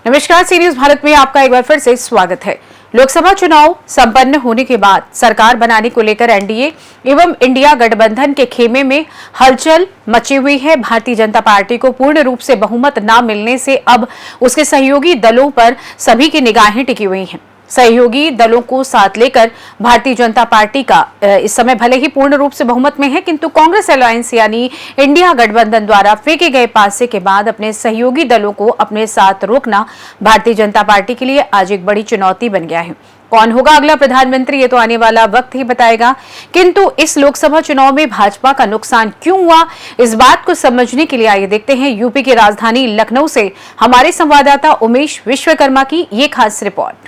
नमस्कार, सी न्यूज भारत में आपका एक बार फिर से स्वागत है। लोकसभा चुनाव संपन्न होने के बाद सरकार बनाने को लेकर एनडीए एवं इंडिया गठबंधन के खेमे में हलचल मची हुई है। भारतीय जनता पार्टी को पूर्ण रूप से बहुमत न मिलने से अब उसके सहयोगी दलों पर सभी की निगाहें टिकी हुई हैं। सहयोगी दलों को साथ लेकर भारतीय जनता पार्टी का इस समय भले ही पूर्ण रूप से बहुमत में है, किंतु कांग्रेस अलायंस यानी इंडिया गठबंधन द्वारा फेंके गए पासे के बाद अपने सहयोगी दलों को अपने साथ रोकना भारतीय जनता पार्टी के लिए आज एक बड़ी चुनौती बन गया है। कौन होगा अगला प्रधानमंत्री, ये तो आने वाला वक्त ही बताएगा, किंतु इस लोकसभा चुनाव में भाजपा का नुकसान क्यों हुआ, इस बात को समझने के लिए आइए देखते हैं यूपी की राजधानी लखनऊ से हमारे संवाददाता उमेश विश्वकर्मा की ये खास रिपोर्ट।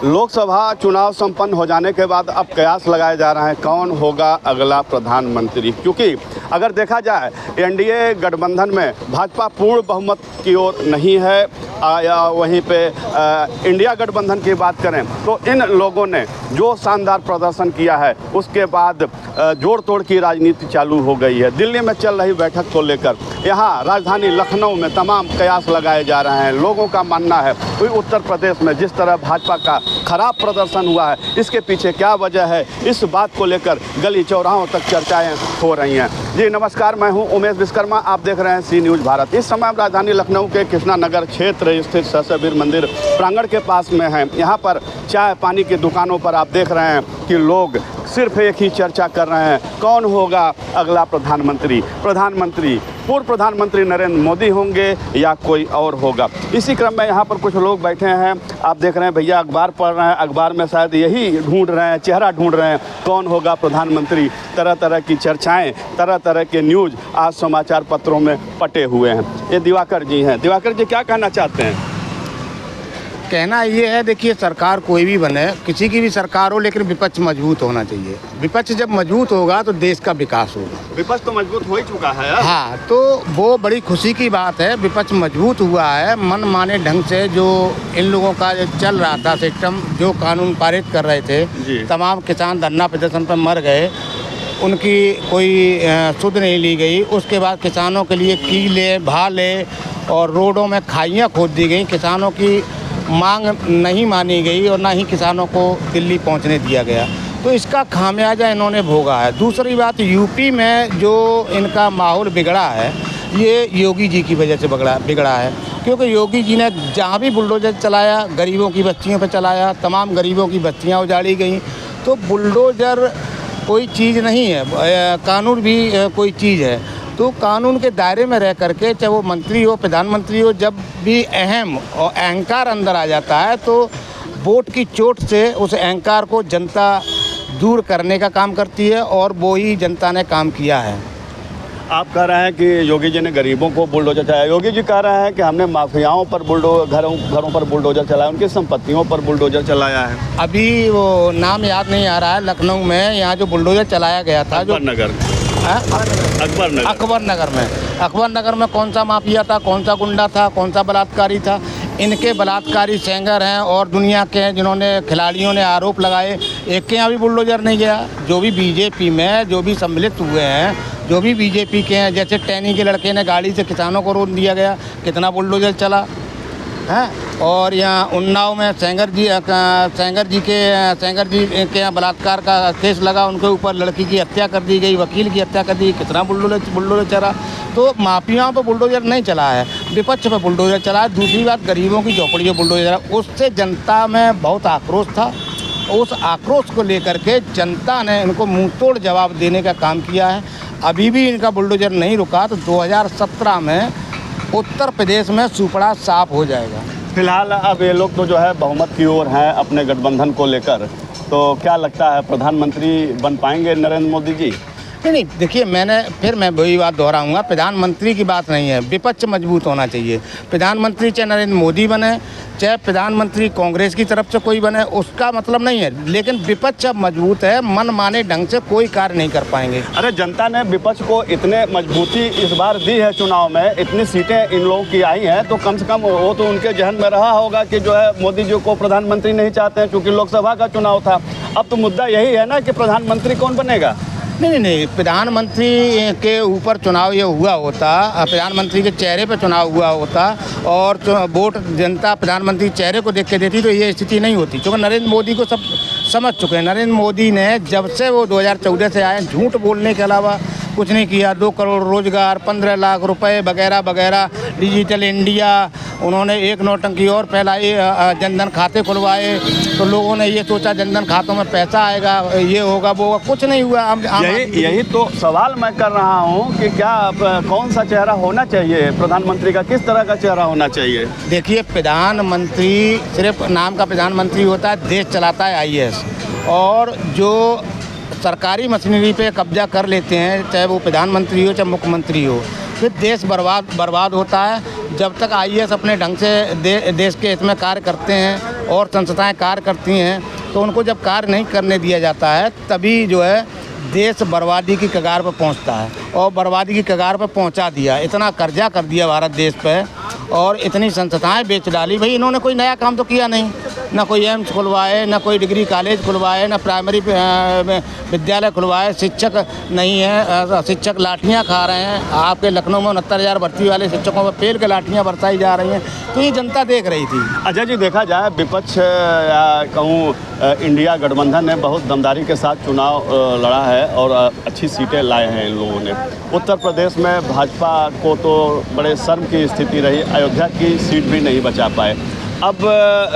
लोकसभा चुनाव संपन्न हो जाने के बाद अब कयास लगाए जा रहे हैं कौन होगा अगला प्रधानमंत्री, क्योंकि अगर देखा जाए एनडीए गठबंधन में भाजपा पूर्ण बहुमत की ओर नहीं है या वहीं पे इंडिया गठबंधन की बात करें तो इन लोगों ने जो शानदार प्रदर्शन किया है उसके बाद जोड़ तोड़ की राजनीति चालू हो गई है। दिल्ली में चल रही बैठक को लेकर यहाँ राजधानी लखनऊ में तमाम कयास लगाए जा रहे हैं। लोगों का मानना है कि उत्तर प्रदेश में जिस तरह भाजपा का खराब प्रदर्शन हुआ है इसके पीछे क्या वजह है, इस बात को लेकर गली चौराहों तक चर्चाएं हो रही हैं। जी नमस्कार, मैं हूं उमेश विश्वकर्मा, आप देख रहे हैं सी न्यूज़ भारत। इस समय राजधानी लखनऊ के कृष्णा नगर क्षेत्र स्थित सहस्त्रवीर मंदिर प्रांगण के पास में हैं। यहाँ पर चाय पानी की दुकानों पर आप देख रहे हैं कि लोग सिर्फ एक ही चर्चा कर रहे हैं, कौन होगा अगला प्रधानमंत्री। पूर्व प्रधानमंत्री नरेंद्र मोदी होंगे या कोई और होगा। इसी क्रम में यहाँ पर कुछ लोग बैठे हैं, आप देख रहे हैं भैया अखबार पढ़ रहे हैं, अखबार में शायद यही ढूंढ रहे हैं, चेहरा ढूंढ रहे हैं कौन होगा प्रधानमंत्री। तरह तरह की चर्चाएं, तरह तरह के न्यूज़ आज समाचार पत्रों में पटे हुए हैं। ये दिवाकर जी हैं। दिवाकर जी क्या कहना चाहते हैं? कहना ये है, देखिए सरकार कोई भी बने, किसी की भी सरकार हो, लेकिन विपक्ष मजबूत होना चाहिए। विपक्ष जब मजबूत होगा तो देश का विकास होगा। विपक्ष तो मजबूत हो ही चुका है। हाँ, तो वो बड़ी खुशी की बात है, विपक्ष मजबूत हुआ है। मन माने ढंग से जो इन लोगों का जो चल रहा था सिस्टम, जो कानून पारित कर रहे थे, तमाम किसान धरना प्रदर्शन पर मर गए, उनकी कोई सुध नहीं ली गई। उसके बाद किसानों के लिए कीले भाले और रोडों में खाइयाँ खोद दी गई। किसानों की मांग नहीं मानी गई और ना ही किसानों को दिल्ली पहुंचने दिया गया। तो इसका खामियाजा इन्होंने भोगा है। दूसरी बात, यूपी में जो इनका माहौल बिगड़ा है ये योगी जी की वजह से बिगड़ा है, क्योंकि योगी जी ने जहाँ भी बुलडोजर चलाया गरीबों की बस्तियों पर चलाया, तमाम गरीबों की बस्तियाँ उजाड़ी गई। तो बुलडोजर कोई चीज़ नहीं है, कानून भी कोई चीज़ है। तो कानून के दायरे में रह करके, चाहे वो मंत्री हो प्रधानमंत्री हो, जब भी अहम और अहंकार अंदर आ जाता है तो वोट की चोट से उस अहंकार को जनता दूर करने का काम करती है, और वो ही जनता ने काम किया है। आप कह रहे हैं कि योगी जी ने गरीबों को बुलडोजर चलाया। योगी जी कह रहे हैं कि हमने माफियाओं पर घरों पर बुलडोजर चलाया, उनकी संपत्तियों पर बुलडोजर चलाया है। अभी वो नाम याद नहीं आ रहा है, लखनऊ में यहाँ जो बुलडोजर चलाया गया था, जो अकबर नगर में कौन सा माफिया था, कौन सा गुंडा था, कौन सा बलात्कारी था। इनके बलात्कारी सेंगर हैं और दुनिया के हैं जिन्होंने खिलाड़ियों ने आरोप लगाए, एक के यहाँ भी बुलडोजर नहीं गया। जो भी बीजेपी में जो भी सम्मिलित हुए हैं, जो भी बीजेपी के हैं, जैसे टैनी के लड़के ने गाड़ी से किसानों को रोक दिया गया, कितना बुलडोजर चला है। और यहाँ उन्नाव में सेंगर जी के यहाँ बलात्कार का केस लगा, उनके ऊपर लड़की की हत्या कर दी गई, वकील की हत्या कर दी, कितना बुलडोजर चला। तो माफियाओं पर बुलडोजर नहीं चला है, विपक्ष पर बुलडोजर चला है। दूसरी बात, गरीबों की झोपड़ियों पर बुलडोजर, उससे जनता में बहुत आक्रोश था। उस आक्रोश को लेकर के जनता ने इनको मुंह तोड़ जवाब देने का काम किया है। अभी भी इनका बुलडोजर नहीं रुका तो 2017 में उत्तर प्रदेश में सुपड़ा साफ हो जाएगा। फिलहाल अब ये लोग तो जो है बहुमत की ओर हैं अपने गठबंधन को लेकर, तो क्या लगता है प्रधानमंत्री बन पाएंगे नरेंद्र मोदी जी? नहीं, देखिए मैं वही बात दोहराऊंगा, प्रधानमंत्री की बात नहीं है, विपक्ष मजबूत होना चाहिए। प्रधानमंत्री चाहे नरेंद्र मोदी बने, चाहे प्रधानमंत्री कांग्रेस की तरफ से कोई बने, उसका मतलब नहीं है, लेकिन विपक्ष अब मजबूत है, मन माने ढंग से कोई कार्य नहीं कर पाएंगे। अरे जनता ने विपक्ष को इतने मजबूती इस बार दी है, चुनाव में इतनी सीटें इन लोगों की आई हैं, तो कम से कम वो तो उनके जहन में रहा होगा कि जो है मोदी जी को प्रधानमंत्री नहीं चाहते हैं, क्योंकि लोकसभा का चुनाव था। अब तो मुद्दा यही है ना कि प्रधानमंत्री कौन बनेगा। नहीं, प्रधानमंत्री के ऊपर चुनाव ये हुआ होता, प्रधानमंत्री के चेहरे पर चुनाव हुआ होता और वोट जनता प्रधानमंत्री चेहरे को देख के देती तो ये स्थिति नहीं होती, क्योंकि नरेंद्र मोदी को सब समझ चुके हैं। नरेंद्र मोदी ने जब से वो 2014 से आए, झूठ बोलने के अलावा कुछ नहीं किया। 2 करोड़ रोजगार, 15 लाख रुपए वगैरह वगैरह, डिजिटल इंडिया, उन्होंने एक नौटंकी और फैलाई, जनधन खाते खुलवाए, तो लोगों ने ये सोचा जनधन खातों में पैसा आएगा, ये होगा वो होगा, कुछ नहीं हुआ। यही तो सवाल मैं कर रहा हूँ कि क्या कौन सा चेहरा होना चाहिए प्रधानमंत्री का, किस तरह का चेहरा होना चाहिए। देखिए, प्रधानमंत्री सिर्फ नाम का प्रधानमंत्री होता है, देश चलाता है IAS, और जो सरकारी मशीनरी पे कब्जा कर लेते हैं, चाहे वो प्रधानमंत्री हो चाहे मुख्यमंत्री हो, फिर देश बर्बाद होता है। जब तक IAS अपने ढंग से देश के हित में कार्य करते हैं और संस्थाएं कार्य करती हैं, तो उनको जब कार्य नहीं करने दिया जाता है, तभी जो है देश बर्बादी की कगार पर पहुंचता है, और बर्बादी की कगार पर पहुंचा दिया। इतना कर्जा कर दिया भारत देश पे, और इतनी संस्थाएं बेच डाली। भाई इन्होंने कोई नया काम तो किया नहीं, ना कोई एम्स खुलवाए, ना कोई डिग्री कॉलेज खुलवाए, ना प्राइमरी विद्यालय खुलवाए, शिक्षक नहीं है, शिक्षक लाठियां खा रहे हैं। आपके लखनऊ में 69,000 भर्ती वाले शिक्षकों पर पेल के लाठियां बरसाई जा रही हैं, तो ये जनता देख रही थी। अजय जी, देखा जाए विपक्ष या कहूँ इंडिया गठबंधन ने बहुत दमदारी के साथ चुनाव लड़ा है और अच्छी सीटें लाए हैं इन लोगों ने। उत्तर प्रदेश में भाजपा को तो बड़े शर्म की स्थिति रही, अयोध्या की सीट भी नहीं बचा पाए। अब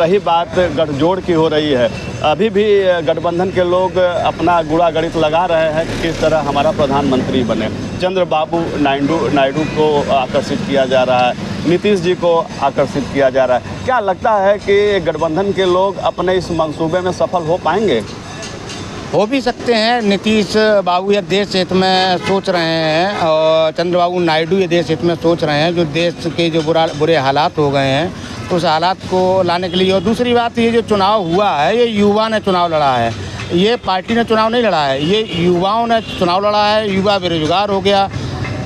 रही बात गठजोड़ की हो रही है, अभी भी गठबंधन के लोग अपना गुड़ा गणित लगा रहे हैं कि किस तरह हमारा प्रधानमंत्री बने। चंद्रबाबू नायडू को आकर्षित किया जा रहा है, नीतीश जी को आकर्षित किया जा रहा है। क्या लगता है कि गठबंधन के लोग अपने इस मंसूबे में सफल हो पाएंगे? हो भी सकते हैं। नीतीश बाबू ये देश हित में सोच रहे हैं, और चंद्रबाबू नायडू ये देश हित में सोच रहे हैं, जो देश के जो बुरे हालात हो गए हैं, तो उस हालात को लाने के लिए। और दूसरी बात, ये जो चुनाव हुआ है, ये युवा ने चुनाव लड़ा है, ये पार्टी ने चुनाव नहीं लड़ा है, ये युवाओं ने चुनाव लड़ा है। युवा बेरोजगार हो गया,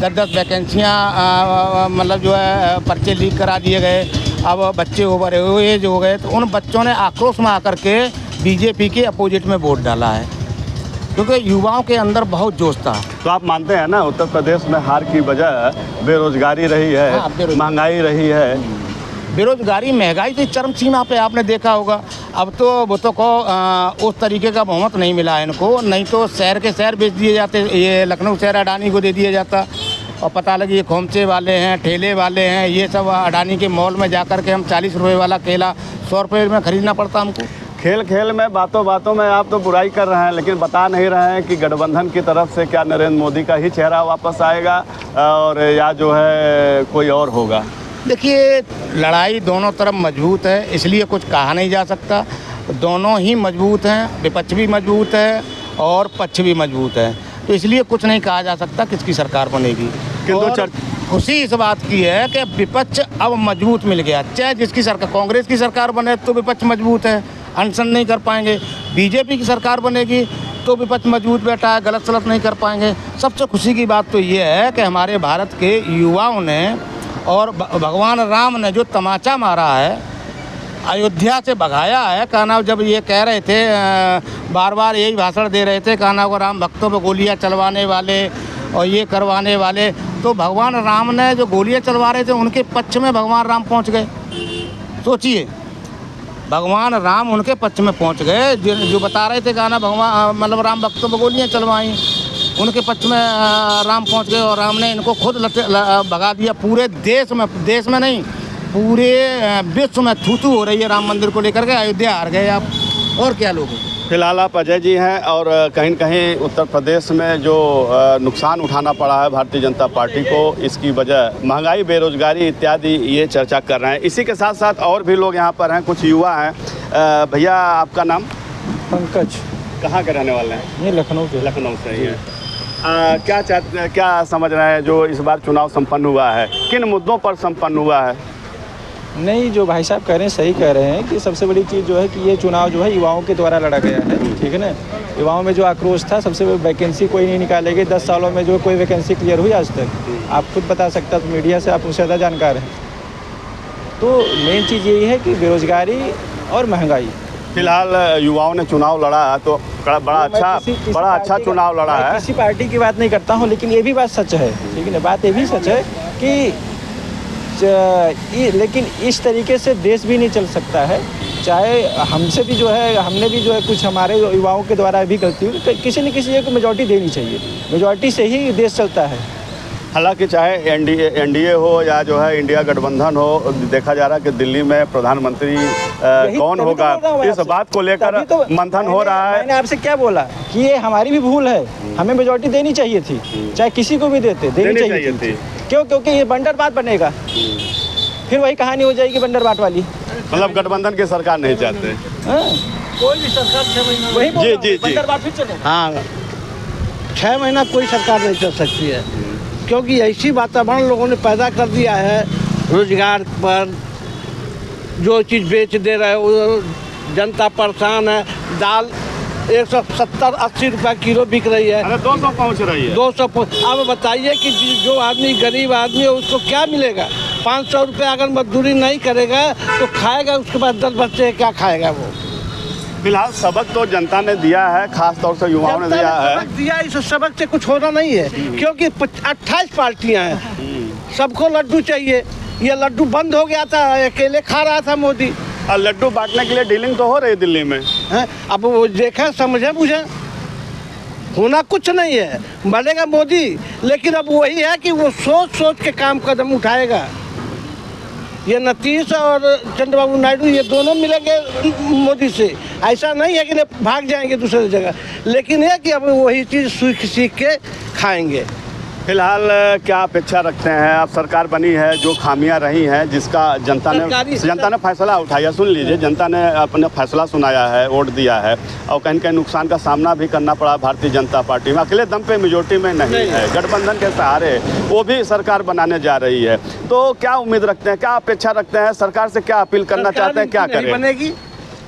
10-10 वैकेंसियाँ मतलब जो है पर्चे लीक करा दिए गए। अब बच्चे ओवर एज हो गए, तो उन बच्चों ने आक्रोश में आकर के बीजेपी के अपोजिट में वोट डाला है, क्योंकि युवाओं के अंदर बहुत जोश था। तो आप मानते हैं ना, उत्तर प्रदेश में हार की वजह बेरोजगारी रही है, महंगाई रही है। बेरोजगारी महंगाई तो चरम सीमा पे आपने देखा होगा। अब तो वो तो को उस तरीके का बहुमत नहीं मिला है इनको, नहीं तो शहर के शहर बेच दिए जाते। ये लखनऊ शहर अडानी को दे दिया जाता, और पता लगे ये खोमचे वाले हैं, ठेले वाले हैं, ये सब अडानी के मॉल में जा कर के हम 40 रुपये वाला केला 100 रुपये में ख़रीदना पड़ता हमको। खेल खेल में, बातों बातों में आप तो बुराई कर रहे हैं, लेकिन बता नहीं रहे हैं कि गठबंधन की तरफ से क्या नरेंद्र मोदी का ही चेहरा वापस आएगा और या जो है कोई और होगा। देखिए, लड़ाई दोनों तरफ मजबूत है, इसलिए कुछ कहा नहीं जा सकता। दोनों ही मजबूत हैं, विपक्ष भी मजबूत है और पक्ष भी मजबूत है, तो इसलिए कुछ नहीं कहा जा सकता किसकी सरकार बनेगी। खुशी इस बात की है कि विपक्ष अब मजबूत मिल गया। चाहे जिसकी सरकार, कांग्रेस की सरकार बने तो विपक्ष मजबूत है, अनशन नहीं कर पाएंगे। बीजेपी की सरकार बनेगी तो विपक्ष मजबूत बैठा है, गलत सलत नहीं कर पाएंगे। सबसे खुशी की बात तो ये है कि हमारे भारत के युवाओं ने और भगवान राम ने जो तमाचा मारा है, अयोध्या से भगाया है। कहना जब ये कह रहे थे, बार बार यही भाषण दे रहे थे, कहना को राम भक्तों पर गोलियां चलवाने वाले और ये करवाने वाले, तो भगवान राम ने जो गोलियां चलवा रहे थे उनके पक्ष में भगवान राम पहुंच गए। सोचिए, भगवान राम उनके पक्ष में पहुंच गए। जो बता रहे थे कहना भगवान मतलब राम भक्तों पर गोलियां चलवाई, उनके पक्ष में राम पहुंच गए और राम ने इनको खुद भगा दिया। पूरे देश में नहीं, पूरे विश्व में थू-थू हो रही है राम मंदिर को लेकर के। अयोध्या हार गए आप, और क्या लोग। फिलहाल आप अजय जी हैं और कहीं न कहीं उत्तर प्रदेश में जो नुकसान उठाना पड़ा है भारतीय जनता पार्टी को, इसकी वजह महंगाई, बेरोजगारी इत्यादि ये चर्चा कर रहे हैं। इसी के साथ साथ और भी लोग यहाँ पर हैं, कुछ युवा हैं। भैया, आपका नाम? पंकज। कहाँ के रहने वाले हैं? ये लखनऊ से। लखनऊ से ही हैं। क्या समझ रहे हैं जो इस बार चुनाव संपन्न हुआ है, किन मुद्दों पर संपन्न हुआ है? नहीं, जो भाई साहब कह रहे हैं सही कह रहे हैं कि सबसे बड़ी चीज़ जो है कि ये चुनाव जो है युवाओं के द्वारा लड़ा गया है, ठीक है ना। युवाओं में जो आक्रोश था, सबसे बड़ी वैकेंसी कोई नहीं निकालेगी 10 सालों में जो कोई वैकेंसी क्लियर हुई आज तक, आप खुद बता सकते हैं, तो मीडिया से आप उससे ज़्यादा जानकार हैं। तो मेन चीज़ यही है कि बेरोजगारी और महंगाई। फिलहाल युवाओं ने चुनाव लड़ा तो बड़ा अच्छा चुनाव लड़ा है। किसी पार्टी की बात नहीं करता हूँ, लेकिन ये भी बात सच है, ठीक है ना। बात ये भी सच है कि लेकिन इस तरीके से देश भी नहीं चल सकता है। चाहे हमसे भी जो है, हमने भी जो है कुछ हमारे युवाओं के द्वारा भी गलती हुई, किसी न किसी एक मेजॉरिटी देनी चाहिए, मेजॉरिटी से ही देश चलता है। हालांकि चाहे एनडीए हो या जो है इंडिया गठबंधन हो, देखा जा रहा है कि दिल्ली में प्रधानमंत्री कौन होगा, इस बात को लेकर मंथन हो रहा है। मैंने आपसे क्या बोला कि ये हमारी भी भूल है, हमें मेजॉरिटी देनी चाहिए थी, चाहे किसी को भी देनी चाहिए थी। क्यों? क्योंकि ये बंडर बात बनेगा, फिर वही कहानी हो जाएगी बंडर बाट वाली। मतलब गठबंधन की सरकार नहीं चाहते, कोई भी सरकार 6 महीना वही जी बंडर बाट फिर चले। हाँ, 6 महीना कोई सरकार नहीं चल सकती है, क्योंकि ऐसी वातावरण लोगों ने पैदा कर दिया है। रोजगार पर जो चीज़ बेच दे रहे वो जनता परेशान है। दाल 170-80 रुपये किलो बिक रही है, अरे 200 पहुंच रही है। 200। अब बताइए कि जो आदमी गरीब आदमी है उसको क्या मिलेगा? 500 रुपये अगर मजदूरी नहीं करेगा तो खाएगा, उसके बाद 10 बच्चे क्या खाएगा वो? फिलहाल सबक तो जनता ने दिया है, खास तौर से युवाओं ने दिया है। सबक दिया, इस सबक से कुछ होना नहीं है, क्योंकि 28 पार्टियां हैं, सबको लड्डू चाहिए। ये लड्डू बंद हो गया था, अकेले खा रहा था मोदी। और लड्डू बांटने के लिए डीलिंग तो हो रही है दिल्ली में है? अब वो देखें, समझे बुझे, होना कुछ नहीं है, बनेगा मोदी। लेकिन अब वही है कि वो सोच सोच के काम कदम उठाएगा। ये नीतीश और चंद्रबाबू नायडू ये दोनों मिलेंगे मोदी से, ऐसा नहीं है कि भाग जाएंगे दूसरी जगह, लेकिन है कि अब वही चीज़ सीख के खाएंगे। फिलहाल क्या अपेक्षा रखते हैं? अब सरकार बनी है, जो खामियां रही हैं जिसका जनता ने फैसला उठाया, सुन लीजिए, जनता ने अपना फैसला सुनाया है, वोट दिया है, और कहीं कहीं नुकसान का सामना भी करना पड़ा भारतीय जनता पार्टी में। अकेले दम पे मेजोरिटी में नहीं है, गठबंधन के सहारे वो भी सरकार बनाने जा रही है। तो क्या उम्मीद रखते हैं, क्या अपेक्षा रखते हैं? सरकार से क्या अपील करना चाहते हैं, क्या करें? बनेगी,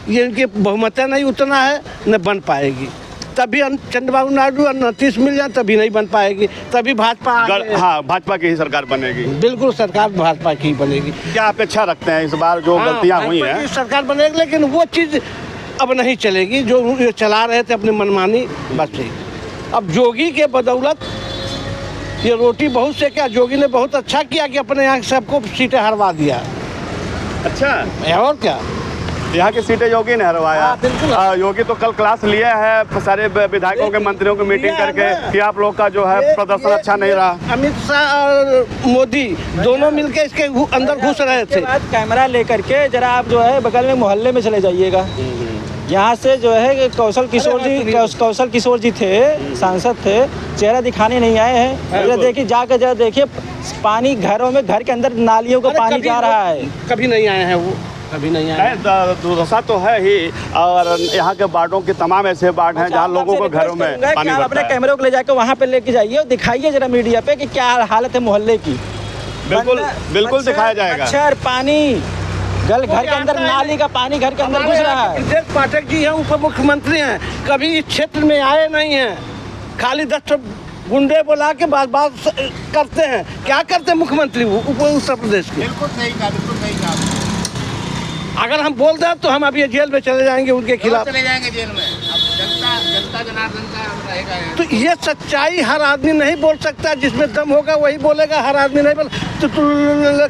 ये इनकी बहुमत नहीं उतना है, न बन पाएगी। तभी चंद्रबाबू नायडू और नीतीश मिल जाए, तभी नहीं बन पाएगी, तभी भाजपा। हाँ, भाजपा की ही सरकार बनेगी। बिल्कुल, सरकार भाजपा की ही बनेगी। क्या अपेक्षा रखते हैं इस बार जो गलतियां हुई हैं? सरकार बनेगी, लेकिन वो चीज़ अब नहीं चलेगी जो ये चला रहे थे अपनी मनमानी, बस ही। अब जोगी के बदौलत ये रोटी बहुत से क्या, जोगी ने बहुत अच्छा किया कि अपने यहाँ सबको सीटें हरवा दिया। अच्छा, और क्या, यहाँ की सीटें योगी ने हरवाया। योगी तो कल क्लास लिया है सारे विधायकों के, मंत्रियों की मीटिंग करके कि आप लोग का जो है प्रदर्शन अच्छा नहीं रहा। अमित शाह और मोदी दोनों मिलके इसके अंदर घुस रहे थे। कैमरा लेकर के जरा आप जो है बगल में मोहल्ले में चले जाइएगा। यहाँ से जो है कौशल किशोर जी थे, सांसद थे, चेहरा दिखाने नहीं आए हैं। जरा देखिए, जाकर जरा देखिए, पानी घरों में, घर के अंदर नालियों का पानी जा रहा है। कभी नहीं आए हैं वो, कभी नहीं आए। दुर्दशा तो है ही, और यहाँ के वार्डों के तमाम ऐसे वार्ड हैं जहाँ लोगों को घरों में पानी भरता है। अपने कैमरे को ले जाकर वहाँ पे लेके जाइए और दिखाइए जरा मीडिया पे कि क्या हालत है मोहल्ले की। बिल्कुल दिखाया जाएगा। मच्छर, पानी, घर के अंदर नाली का पानी घर के अंदर घुस रहा है। ब्रजेश पाठक जी हैं, उप मुख्यमंत्री हैं, कभी इस क्षेत्र में आए नहीं हैं, खाली 10 गुंडे बुला के बात करते हैं। क्या करते मुख्यमंत्री उत्तर प्रदेश के? बिल्कुल सही कहा। अगर हम बोल दें तो हम अभी जेल में चले जाएंगे उनके खिलाफ, चले जाएंगे जेल में। अब जनता जनार्दन का रहेगा। तो ये सच्चाई हर आदमी नहीं बोल सकता, जिसमें दम होगा वही बोलेगा। हर आदमी नहीं बोल, तो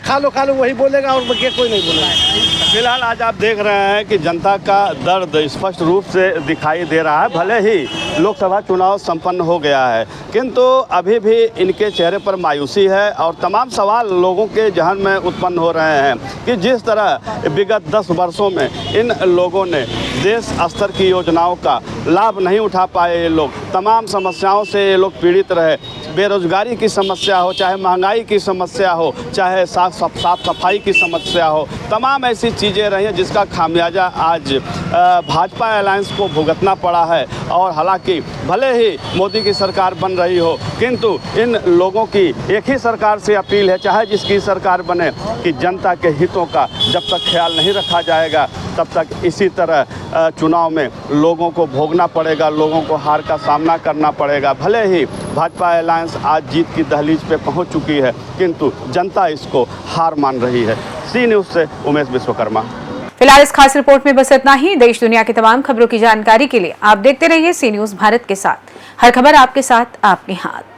खा लो वही बोलेगा, और बकिया कोई नहीं बोलेगा। फिलहाल आज आप देख रहे हैं कि जनता का दर्द स्पष्ट रूप से दिखाई दे रहा है। भले ही लोकसभा चुनाव संपन्न हो गया है, किंतु अभी भी इनके चेहरे पर मायूसी है, और तमाम सवाल लोगों के जहन में उत्पन्न हो रहे हैं कि जिस तरह विगत 10 वर्षों में इन लोगों ने देश स्तर की योजनाओं का लाभ नहीं उठा पाए, ये लोग तमाम समस्याओं से ये लोग पीड़ित रहे। बेरोजगारी की समस्या हो, चाहे महंगाई की समस्या हो, चाहे साफ सफाई की समस्या हो, तमाम ऐसी चीज़ें रही हैं जिसका खामियाजा आज भाजपा अलायंस को भुगतना पड़ा है। और हालांकि भले ही मोदी की सरकार बन रही हो, किंतु इन लोगों की एक ही सरकार से अपील है, चाहे जिसकी सरकार बने, कि जनता के हितों का जब तक ख्याल नहीं रखा जाएगा तब तक इसी तरह चुनाव में लोगों को भोगना पड़ेगा, लोगों को हार का सामना करना पड़ेगा। भले ही भाजपा अलायंस आज जीत की दहलीज पे पहुंच चुकी है, किंतु जनता इसको हार मान रही है। सी न्यूज़ से उमेश विश्वकर्मा। फिलहाल इस खास रिपोर्ट में बस इतना ही। देश दुनिया की तमाम खबरों की जानकारी के लिए आप देखते रहिए सी न्यूज़ भारत के साथ। हर खबर आपके साथ, आपके हाथ।